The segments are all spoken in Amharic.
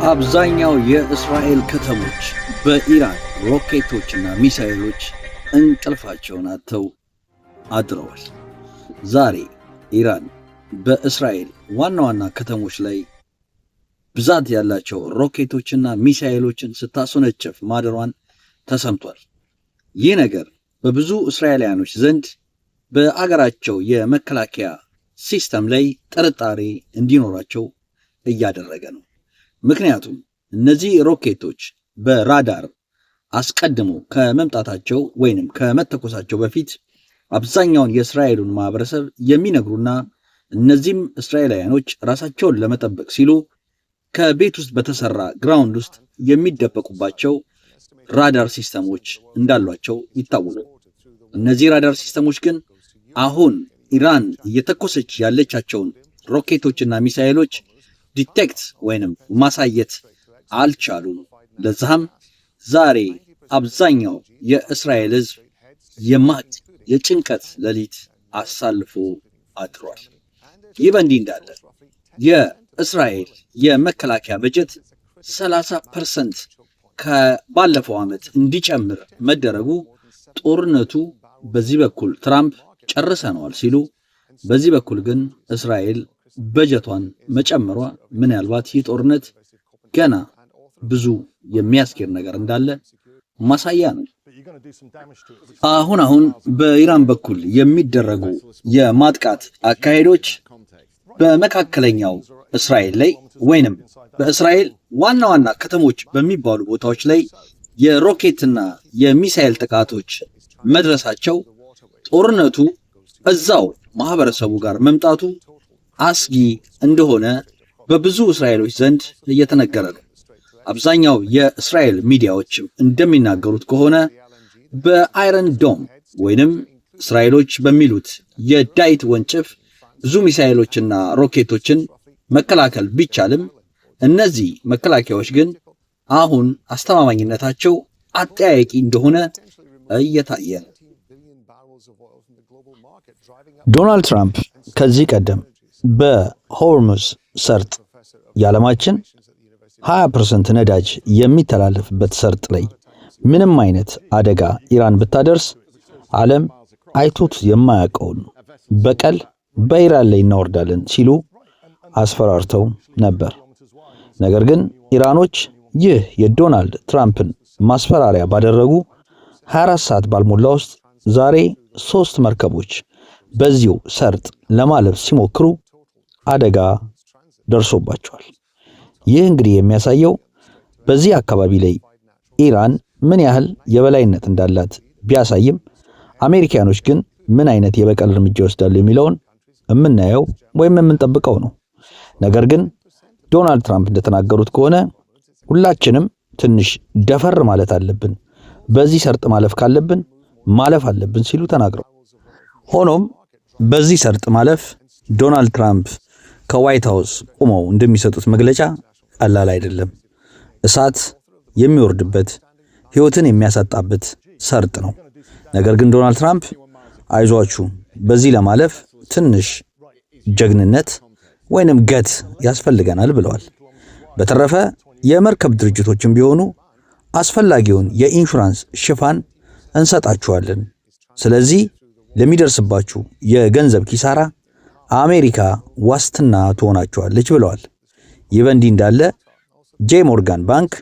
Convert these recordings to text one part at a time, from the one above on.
አብዛኛው የእስራኤል ከተሞች በኢራን ሮኬቶችና ሚሳኤሎች እንቅልፋቸውን አጥተው አድረዋል። ዛሬ ኢራን በእስራኤል ዋና ዋና ከተሞች ላይ ብዛት ያላቸው ሮኬቶችና ሚሳኤሎችን ስታስወነጭፍ ማደሯን ተሰምቷል። ይህ ነገር በብዙ እስራኤላውያኖች ዘንድ በአገራቸው የመከላከያ ሲስተም ላይ ጥርጣሬ እንዲኖራቸው እያደረገ ነው። ምክንያቱም እነዚህ ሮኬቶች በራዳር አስቀድሞ ከመምጣታቸው ወይንም ከመተኮሳቸው በፊት አብዛኛውን የእስራኤሉን ማህበረሰብ የሚነግሩና እነዚህም እስራኤላውያኖች ራሳቸውን ለመጠበቅ ሲሉ ከቤት ውስጥ በተሰራ ግራውንድ ውስጥ የሚደበቁባቸው ራዳር ሲስተሞች እንዳሏቸው ይታወቃል። እነዚህ ራዳር ሲስተሞች ግን አሁን ኢራን እየተኮሰች ያለቻቸውን ሮኬቶችና ሚሳኤሎች ዲቴክት ወይንም ማሳየት አልቻሉም። ለዛም ዛሬ አብዛኛው የእስራኤል ሕዝብ የማጥ የጭንቀት ሌሊት አሳልፎ አድሯል። ይህ በእንዲህ እንዳለ የእስራኤል የመከላከያ በጀት 30% ከባለፈው ዓመት እንዲጨምር መደረጉ ጦርነቱ በዚህ በኩል ትራምፕ ጨርሰነዋል ሲሉ፣ በዚህ በኩል ግን እስራኤል በጀቷን መጨመሯ ምናልባት ይህ ጦርነት ገና ብዙ የሚያስኬድ ነገር እንዳለ ማሳያ ነው። አሁን በኢራን በኩል የሚደረጉ የማጥቃት አካሄዶች በመካከለኛው እስራኤል ላይ ወይንም በእስራኤል ዋና ዋና ከተሞች በሚባሉ ቦታዎች ላይ የሮኬትና የሚሳኤል ጥቃቶች መድረሳቸው ጦርነቱ እዛው ማህበረሰቡ ጋር መምጣቱ አስጊ እንደሆነ በብዙ እስራኤሎች ዘንድ እየተነገረ ነው። አብዛኛው የእስራኤል ሚዲያዎችም እንደሚናገሩት ከሆነ በአይረን ዶም ወይንም እስራኤሎች በሚሉት የዳይት ወንጭፍ ብዙ ሚሳኤሎችና ሮኬቶችን መከላከል ቢቻልም እነዚህ መከላከያዎች ግን አሁን አስተማማኝነታቸው አጠያያቂ እንደሆነ እየታየ ነው። ዶናልድ ትራምፕ ከዚህ ቀደም በሆርሙዝ ሰርጥ የዓለማችን 20% ነዳጅ የሚተላለፍበት ሰርጥ ላይ ምንም አይነት አደጋ ኢራን ብታደርስ ዓለም አይቶት የማያውቀውን በቀል በኢራን ላይ እናወርዳለን ሲሉ አስፈራርተው ነበር። ነገር ግን ኢራኖች ይህ የዶናልድ ትራምፕን ማስፈራሪያ ባደረጉ 24 ሰዓት ባልሞላ ውስጥ ዛሬ 3 መርከቦች በዚሁ ሰርጥ ለማለፍ ሲሞክሩ አደጋ ደርሶባቸዋል። ይህ እንግዲህ የሚያሳየው በዚህ አካባቢ ላይ ኢራን ምን ያህል የበላይነት እንዳላት ቢያሳይም አሜሪካኖች ግን ምን አይነት የበቀል እርምጃ ይወስዳሉ የሚለውን የምናየው ወይም የምንጠብቀው ነው። ነገር ግን ዶናልድ ትራምፕ እንደተናገሩት ከሆነ ሁላችንም ትንሽ ደፈር ማለት አለብን፣ በዚህ ሰርጥ ማለፍ ካለብን ማለፍ አለብን ሲሉ ተናግረው፣ ሆኖም በዚህ ሰርጥ ማለፍ ዶናልድ ትራምፕ ከዋይት ሃውስ ቆመው እንደሚሰጡት መግለጫ ቀላል አይደለም። እሳት የሚወርድበት ሕይወትን የሚያሳጣበት ሰርጥ ነው። ነገር ግን ዶናልድ ትራምፕ አይዟችሁ፣ በዚህ ለማለፍ ትንሽ ጀግንነት ወይንም ገት ያስፈልገናል ብለዋል። በተረፈ የመርከብ ድርጅቶችም ቢሆኑ አስፈላጊውን የኢንሹራንስ ሽፋን እንሰጣችኋለን፣ ስለዚህ ለሚደርስባችሁ የገንዘብ ኪሳራ አሜሪካ ዋስትና ትሆናችኋለች ብለዋል። ይህ በእንዲህ እንዳለ ጄ ሞርጋን ባንክ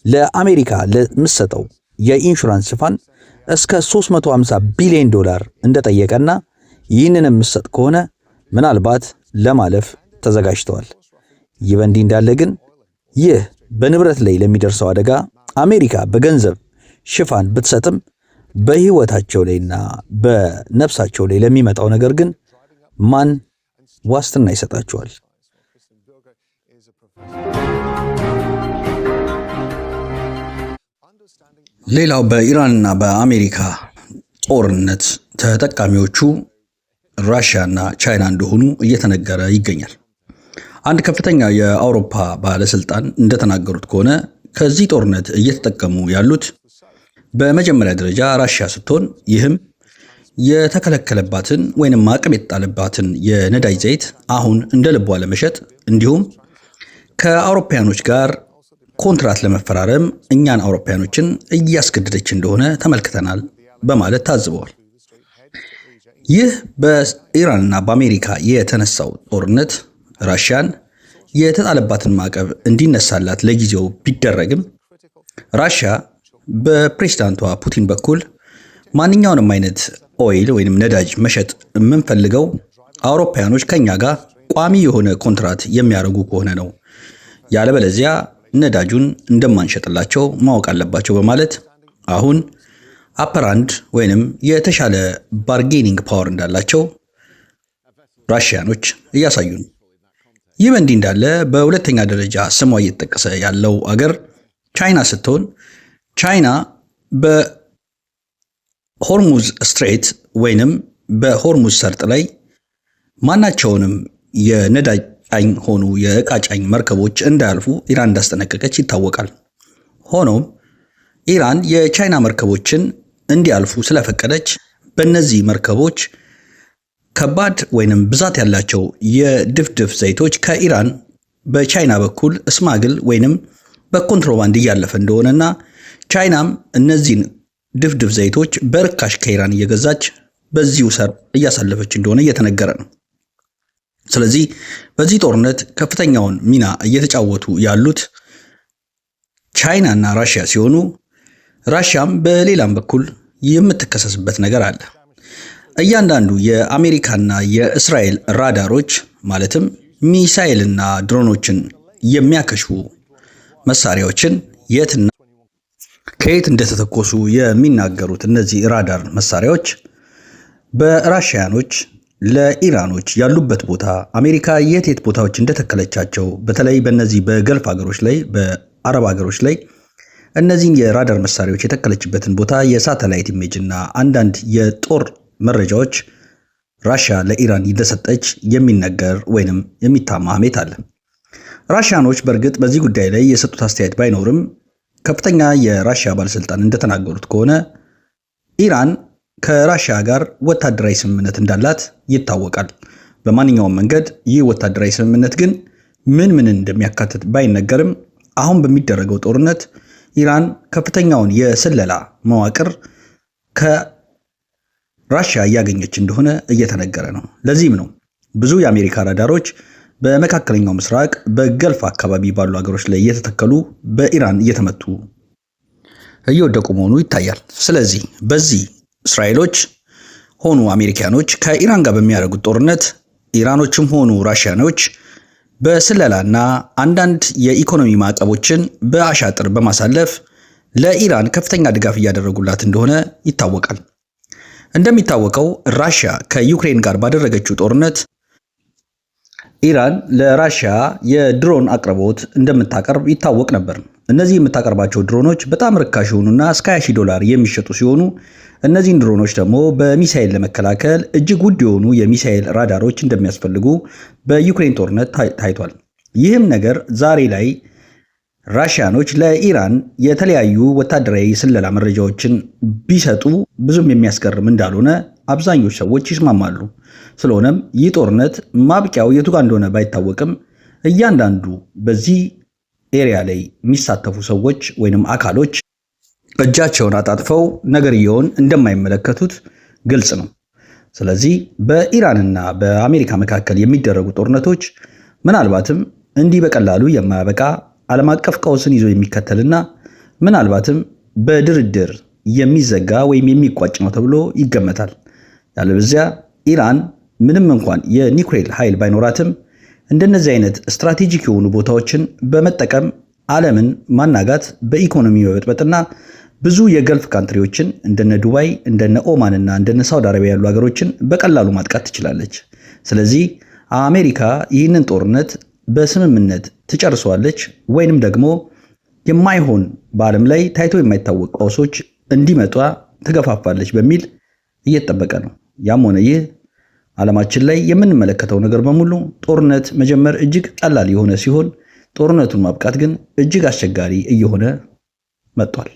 ለአሜሪካ ለምትሰጠው የኢንሹራንስ ሽፋን እስከ $350 ቢሊዮን እንደጠየቀና ይህንን የምትሰጥ ከሆነ ምናልባት ለማለፍ ተዘጋጅተዋል። ይህ በእንዲህ እንዳለ ግን ይህ በንብረት ላይ ለሚደርሰው አደጋ አሜሪካ በገንዘብ ሽፋን ብትሰጥም በህይወታቸው ላይና በነፍሳቸው ላይ ለሚመጣው ነገር ግን ማን ዋስትና ይሰጣቸዋል? ሌላው በኢራንና በአሜሪካ ጦርነት ተጠቃሚዎቹ ራሽያና ቻይና እንደሆኑ እየተነገረ ይገኛል። አንድ ከፍተኛ የአውሮፓ ባለስልጣን እንደተናገሩት ከሆነ ከዚህ ጦርነት እየተጠቀሙ ያሉት በመጀመሪያ ደረጃ ራሽያ ስትሆን ይህም የተከለከለባትን ወይንም ማዕቀብ የተጣለባትን የነዳጅ ዘይት አሁን እንደ ልቧ ለመሸጥ እንዲሁም ከአውሮፓያኖች ጋር ኮንትራት ለመፈራረም እኛን አውሮፓውያኖችን እያስገደደች እንደሆነ ተመልክተናል በማለት ታዝበዋል። ይህ በኢራንና በአሜሪካ የተነሳው ጦርነት ራሽያን የተጣለባትን ማዕቀብ እንዲነሳላት ለጊዜው ቢደረግም ራሽያ በፕሬዝዳንቷ ፑቲን በኩል ማንኛውንም አይነት ኦይል ወይም ነዳጅ መሸጥ የምንፈልገው አውሮፓውያኖች ከኛ ጋር ቋሚ የሆነ ኮንትራት የሚያደርጉ ከሆነ ነው፣ ያለበለዚያ ነዳጁን እንደማንሸጥላቸው ማወቅ አለባቸው በማለት አሁን አፐራንድ ወይንም የተሻለ ባርጌኒንግ ፓወር እንዳላቸው ራሽያኖች እያሳዩ ነው። ይህ በእንዲህ እንዳለ በሁለተኛ ደረጃ ስሟ እየተጠቀሰ ያለው አገር ቻይና ስትሆን ቻይና በሆርሙዝ ስትሬት ወይንም በሆርሙዝ ሰርጥ ላይ ማናቸውንም የነዳጅ ጫኝ ሆኑ የእቃ ጫኝ መርከቦች እንዳያልፉ ኢራን እንዳስጠነቀቀች ይታወቃል። ሆኖም ኢራን የቻይና መርከቦችን እንዲያልፉ ስለፈቀደች በእነዚህ መርከቦች ከባድ ወይንም ብዛት ያላቸው የድፍድፍ ዘይቶች ከኢራን በቻይና በኩል ስማግል ወይንም በኮንትሮባንድ እያለፈ እንደሆነና ቻይናም እነዚህን ድፍድፍ ዘይቶች በርካሽ ከኢራን እየገዛች በዚሁ ሰርጥ እያሳለፈች እንደሆነ እየተነገረ ነው። ስለዚህ በዚህ ጦርነት ከፍተኛውን ሚና እየተጫወቱ ያሉት ቻይና እና ራሽያ ሲሆኑ ራሽያም በሌላም በኩል የምትከሰስበት ነገር አለ። እያንዳንዱ የአሜሪካና የእስራኤል ራዳሮች ማለትም ሚሳኤልና ድሮኖችን የሚያከሽፉ መሳሪያዎችን የትና ከየት እንደተተኮሱ የሚናገሩት እነዚህ ራዳር መሳሪያዎች በራሽያኖች ለኢራኖች ያሉበት ቦታ አሜሪካ የት ቦታዎች እንደተከለቻቸው በተለይ በእነዚህ በገልፍ ሀገሮች ላይ በአረብ ሀገሮች ላይ እነዚህን የራዳር መሳሪያዎች የተከለችበትን ቦታ የሳተላይት ኢሜጅ እና አንዳንድ የጦር መረጃዎች ራሽያ ለኢራን እንደሰጠች የሚነገር ወይንም የሚታማ ሐሜት አለ። ራሽያኖች በእርግጥ በዚህ ጉዳይ ላይ የሰጡት አስተያየት ባይኖርም ከፍተኛ የራሽያ ባለስልጣን እንደተናገሩት ከሆነ ኢራን ከራሽያ ጋር ወታደራዊ ስምምነት እንዳላት ይታወቃል። በማንኛውም መንገድ ይህ ወታደራዊ ስምምነት ግን ምን እንደሚያካትት ባይነገርም አሁን በሚደረገው ጦርነት ኢራን ከፍተኛውን የስለላ መዋቅር ከራሽያ እያገኘች እንደሆነ እየተነገረ ነው። ለዚህም ነው ብዙ የአሜሪካ ራዳሮች በመካከለኛው ምስራቅ በገልፍ አካባቢ ባሉ ሀገሮች ላይ እየተተከሉ በኢራን እየተመቱ እየወደቁ መሆኑ ይታያል። ስለዚህ በዚህ እስራኤሎች ሆኑ አሜሪካኖች ከኢራን ጋር በሚያደርጉት ጦርነት ኢራኖችም ሆኑ ራሽያኖች በስለላና አንዳንድ የኢኮኖሚ ማዕቀቦችን በአሻጥር በማሳለፍ ለኢራን ከፍተኛ ድጋፍ እያደረጉላት እንደሆነ ይታወቃል። እንደሚታወቀው ራሽያ ከዩክሬን ጋር ባደረገችው ጦርነት ኢራን ለራሽያ የድሮን አቅርቦት እንደምታቀርብ ይታወቅ ነበር። እነዚህ የምታቀርባቸው ድሮኖች በጣም ርካሽ የሆኑና እስከ $20 የሚሸጡ ሲሆኑ እነዚህን ድሮኖች ደግሞ በሚሳኤል ለመከላከል እጅግ ውድ የሆኑ የሚሳኤል ራዳሮች እንደሚያስፈልጉ በዩክሬን ጦርነት ታይቷል። ይህም ነገር ዛሬ ላይ ራሽያኖች ለኢራን የተለያዩ ወታደራዊ ስለላ መረጃዎችን ቢሰጡ ብዙም የሚያስገርም እንዳልሆነ አብዛኞቹ ሰዎች ይስማማሉ። ስለሆነም ይህ ጦርነት ማብቂያው የቱ ጋር እንደሆነ ባይታወቅም እያንዳንዱ በዚህ ኤሪያ ላይ የሚሳተፉ ሰዎች ወይንም አካሎች እጃቸውን አጣጥፈው ነገርየውን እንደማይመለከቱት ግልጽ ነው። ስለዚህ በኢራንና በአሜሪካ መካከል የሚደረጉ ጦርነቶች ምናልባትም እንዲህ በቀላሉ የማያበቃ ዓለም አቀፍ ቀውስን ይዞ የሚከተልና ምናልባትም በድርድር የሚዘጋ ወይም የሚቋጭ ነው ተብሎ ይገመታል። ያለበዚያ ኢራን ምንም እንኳን የኒውክሌር ኃይል ባይኖራትም እንደነዚህ አይነት ስትራቴጂክ የሆኑ ቦታዎችን በመጠቀም ዓለምን ማናጋት በኢኮኖሚ መበጥበጥና ብዙ የገልፍ ካንትሪዎችን እንደነ ዱባይ እንደነ ኦማን እና እንደነ ሳውዲ አረቢያ ያሉ ሀገሮችን በቀላሉ ማጥቃት ትችላለች። ስለዚህ አሜሪካ ይህንን ጦርነት በስምምነት ትጨርሰዋለች ወይንም ደግሞ የማይሆን በዓለም ላይ ታይቶ የማይታወቅ ቀውሶች እንዲመጣ ትገፋፋለች በሚል እየተጠበቀ ነው። ያም ሆነ ይህ ዓለማችን ላይ የምንመለከተው ነገር በሙሉ ጦርነት መጀመር እጅግ ቀላል የሆነ ሲሆን ጦርነቱን ማብቃት ግን እጅግ አስቸጋሪ እየሆነ መጥቷል።